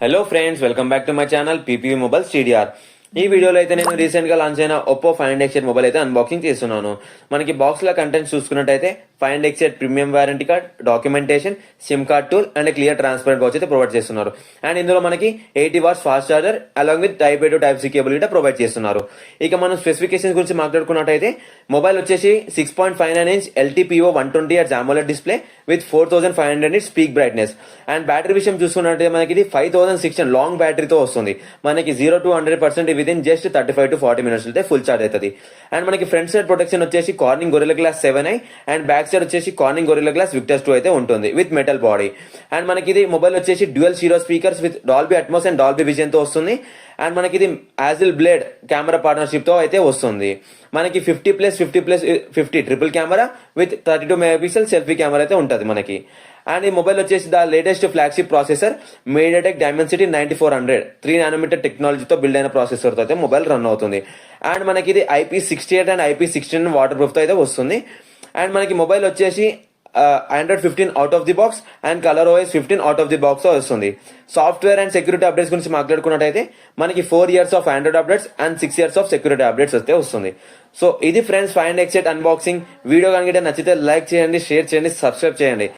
Hello friends, welcome back to my channel PPV mobiles TDR. ఈ వీడియోలో అయితే నేను రీసెంట్ గా లాంచ్ అయిన ఒప్పో 500 మొబైల్ అయితే అన్బాక్సింగ్ చేస్తున్నాను. మనకి బాక్స్ లో కంటెంట్స్ చూసుకున్నట్టయితే 500 premium warranty card, documentation, SIM card tool and clear transparent box అయితే ప్రొవైడ్ చేస్తున్నారు. అండ్ ఇందులో మనకి 80 watts fast charger along with type A to type C cable కూడా ప్రొవైడ్ చేస్తున్నారు. ఇక మనం స్పెసిఫికేషన్స్ గురించి మాట్లాడుకున్నట్టయితే మొబైల్ వచ్చేసి 6.59 inch LTPO 120Hz AMOLED display with 4500 nits peak brightness. And battery విషయం చూసుకున్నట్టయితే మనకి ఇది 5600 లాంగ్ బ్యాటరీతో వస్తుంది. మనకి 0 to 100% within just 35 to 40 minutes అయితే ఫుల్ చార్జ్ అవుతుంది. అండ్ మనకి ఫ్రంట్ సైడ్ ప్రొటెక్షన్ వచ్చేసి Corning Gorilla glass 7i and back side వచ్చేసి కార్నింగ్ గొరిల్లా గ్లాస్ విక్టర్స్ 2 అయితే ఉంటుంది విత్ మెటల్ బాడీ. అండ్ మనకి ఇది మొబైల్ వచ్చేసి dual stereo speakers with Dolby Atmos and Dolby vision తో వస్తుంది. అండ్ మనకి ఇది యాజిల్ బ్లేడ్ కెమెరా పార్ట్నర్షిప్ తో అయితే వస్తుంది. మనకి 50+50+50 triple camera with 32 megapixel selfie camera అయితే ఉంటుంది మనకి. అండ్ ఈ మొబైల్ వచ్చేసి the latest flagship processor MediaTek Dimensity 9400 3 nanometre టెక్నాలజీతో బిల్డ్ అయిన ప్రాసెసర్ తో అయితే మొబైల్ రన్ అవుతుంది. అండ్ మనకి ఇది IP68 and IP16 water proof తో అయితే వస్తుంది. అండ్ మనకి మొబైల్ వచ్చేసి Android 15 out of the box and colour OS 15 out of the box తో వస్తుంది. సాఫ్ట్వేర్ అండ్ సెక్యూరిటీ అప్డేట్స్ గురించి మాట్లాడుకున్నట్టయితే మనకి 4 years of Android updates and 6 years of security updates అయితే వస్తుంది. సో ఇది ఫ్రెండ్స్ 500 అన్బాక్సింగ్ వీడియో కనుక నచ్చితే లైక్ చేయండి, షేర్ చేయండి, సబ్స్క్రైబ్ చేయండి.